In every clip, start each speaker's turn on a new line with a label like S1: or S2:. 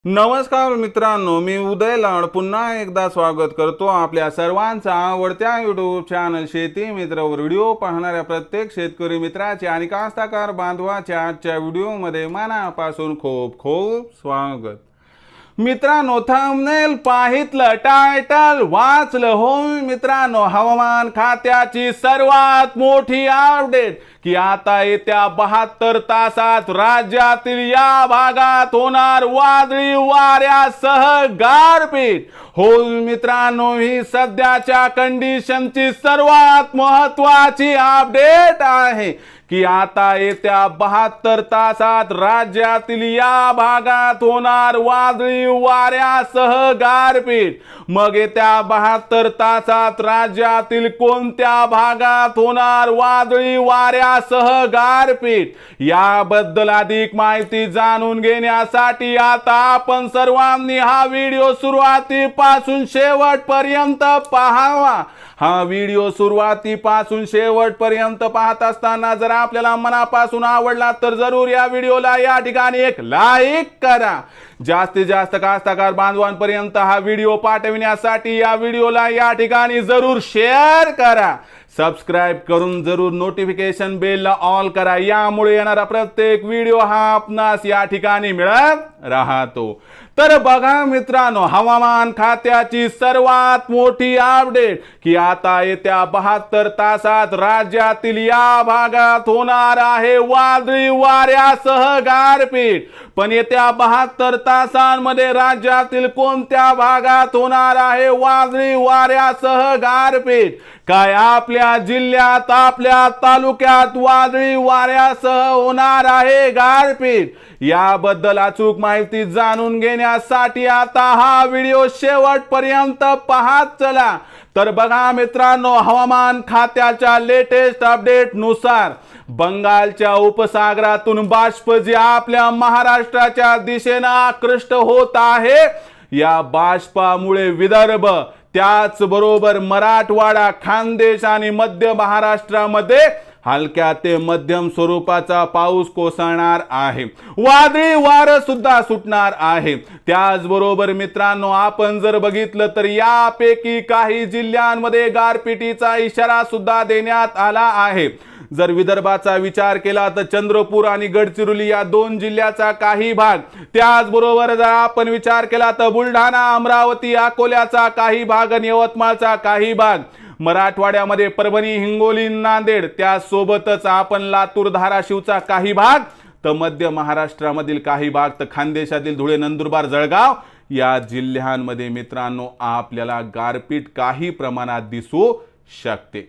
S1: नमस्कार मित्रांनो, मी उदय लाड पुन्हा एकदा स्वागत करतो आपल्या सर्वांचा आवडत्या यूट्यूब चॅनल शेती मित्रवर व्हिडिओ पाहणाऱ्या प्रत्येक शेतकरी मित्राचे आणि कास्तकार बांधवाच्या आजच्या व्हिडिओमध्ये मनापासून खूप खूप स्वागत। मित्रांनो, थंबनेल पाहितलं, टायटल वाचलं हो मित्रांनो, हवामान खात्याची सर्वात मोठी अपडेट की आता येत्या 72 तासात राज्यातील या भागात होणार वादळी वाऱ्यासह गारपीट। हो मित्रांनो, ही सध्याच्या कंडिशनची सर्वात महत्त्वाची अपडेट आहे की आता येत्या 72 तासात राज्यातील या भागात होणार वादळी वाऱ्यासह गारपीट। मग येत्या 72 तासात राज्यातील कोणत्या भागात होणार वादळी वाऱ्यासह गारपीट, याबद्दल अधिक माहिती जाणून घेण्यासाठी आता आपण सर्वांनी हा व्हिडिओ सुरुवातीपासून शेवटपर्यंत पाहावा। हा व्हिडिओ सुरुवातीपासून शेवटपर्यंत पाहत असताना जर आपल्याला मनापासून आवडला तर जरूर या व्हिडिओला या ठिकाणी एक लाईक करा। जास्तीत जास्त कास्तकार बांधवांपर्यंत हा व्हिडिओ पाठविण्यासाठी या व्हिडिओला या ठिकाणी जरूर शेअर करा। सबस्क्राइब करून जरूर नोटिफिकेशन बेलला ऑल करा, यामुळे येणारा प्रत्येक व्हिडिओ हा आपणास या ठिकाणी मिळत राहतो। तर बघा मित्रांनो, हवामान खात्याची सर्वात मोठी अपडेट की आता येत्या 72 तासात राज्यातील या भागात होणार आहे वादळी वाऱ्यासह गारपीट। पण येत्या 72 तासांमध्ये राज्यातील कोणत्या भागात होणार आहे वादळी वाऱ्यासह गारपीट, काय आपल्या जिल्ह्यात आपल्या तालुक्यात वादळी वाऱ्यासह होणार आहे गारपीट, याबद्दल अचूक माहिती जाणून घेण्यासाठी आता हा व्हिडिओ शेवटपर्यंत पाहत चला। तर बघा मित्रांनो, हवामान खात्याच्या लेटेस्ट अपडेट नुसार बंगालच्या उपसागरातून बाष्प जे आपल्या महाराष्ट्राच्या दिशेने आकृष्ट होत आहे, या बाष्पामुळे विदर्भ त्याचबरोबर मराठवाडा, खानदेश आणि मध्य महाराष्ट्रामध्ये हलक्या ते मध्यम स्वरूपाचा पाऊस कोसळणार आहे। वादळी वारं सुद्धा सुटणार आहे। त्याचबरोबर मित्रांनो, आपण जर बघितलं तर यापैकी काही जिल्ह्यांमध्ये गारपिटीचा इशारा सुद्धा देण्यात आला आहे। जर विदर्भाचा विचार केला तर चंद्रपूर आणि गडचिरोली या दोन जिल्ह्याचा काही भाग, त्याचबरोबर जर आपण विचार केला तर बुलढाणा, अमरावती, अकोल्याचा काही भाग आणि यवतमाळचा काही भाग, मराठवाड्यामध्ये परभणी, हिंगोली, नांदेड, त्यासोबतच आपण लातूर, धाराशिवचा काही भाग, तर मध्य महाराष्ट्रामधील काही भाग, तर खानदेशातील धुळे, नंदुरबार, जळगाव या जिल्ह्यांमध्ये मित्रांनो आपल्याला गारपीट काही प्रमाणात दिसू शकते।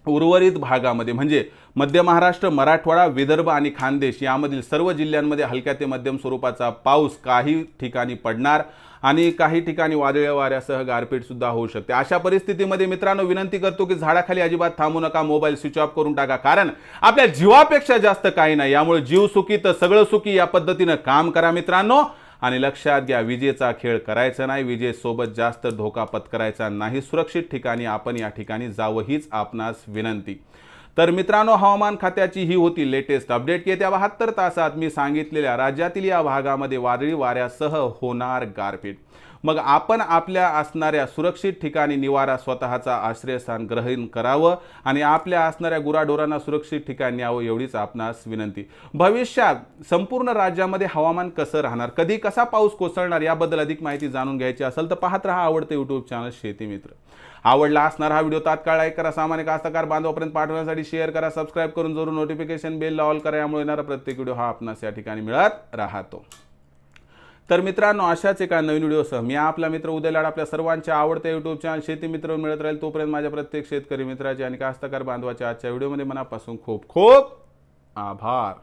S1: उर्वरित भागामध्ये म्हणजे मध्य महाराष्ट्र, मराठवाडा, विदर्भ आणि खानदेश यामधील सर्व जिल्ह्यांमध्ये हलक्या ते मध्यम स्वरूपाचा पाऊस काही ठिकाणी पडणार आणि काही ठिकाणी वादळी वाऱ्यासह गारपीट सुद्धा होऊ शकते। अशा परिस्थितीमध्ये मित्रांनो विनंती करतो की झाडाखाली अजिबात थांबू नका, मोबाईल स्विच ऑफ करून टाका, कारण आपल्या जीवापेक्षा जास्त काही नाही। यामुळे जीव सुखी तर सगळं सुखी या पद्धतीने काम करा मित्रांनो। आणि लक्षात घ्या, विजेचा खेळ करायचा नाही, विजेसोबत जास्त धोका पत्करायचा नाही, सुरक्षित ठिकाणी आपण या ठिकाणी जावं हीच आपणास विनंती। तर मित्रांनो, हवामान खात्याची ही होती लेटेस्ट अपडेट की येत्या 72 तासात मी सांगितलेल्या राज्यातील या भागामध्ये वादळी वाऱ्यासह होणार गारपीट। मग आपण आपल्या असणाऱ्या सुरक्षित ठिकाणी निवारा, स्वतःचा आश्रयस्थान ग्रहण करावं आणि आपल्या असणाऱ्या गुराढोरांना सुरक्षित ठिकाणी न्यावं एवढीच आपणास विनंती। भविष्यात संपूर्ण राज्यामध्ये हवामान कसं राहणार, कधी कसा पाऊस कोसळणार, याबद्दल अधिक माहिती जाणून घ्यायची असेल तर पाहत रहा आवडते यूट्यूब चॅनल शेती मित्र। आवडला असणार हा व्हिडिओ तात्काळ लाईक करा, सामान्य कास्तकार बांधवापर्यंत पाठवण्यासाठी शेअर करा, सबस्क्राइब करून जरूर नोटिफिकेशन बेल ऑल करा, यामुळे येणारा प्रत्येक व्हिडिओ हा आपणास या ठिकाणी मिळत राहतो। तर मित्रांनो, अशाच एका नवीन व्हिडिओसह मी आपला मित्र उदय लाड आपल्या सर्वांच्या आवडत्या यूट्यूब चॅनल शेती मित्र मिळत राहील। तोपर्यंत माझ्या प्रत्येक शेतकरी मित्राचे आणि कास्तकार बांधवाच्या आजच्या व्हिडिओमध्ये मनापासून खूप खूप आभार।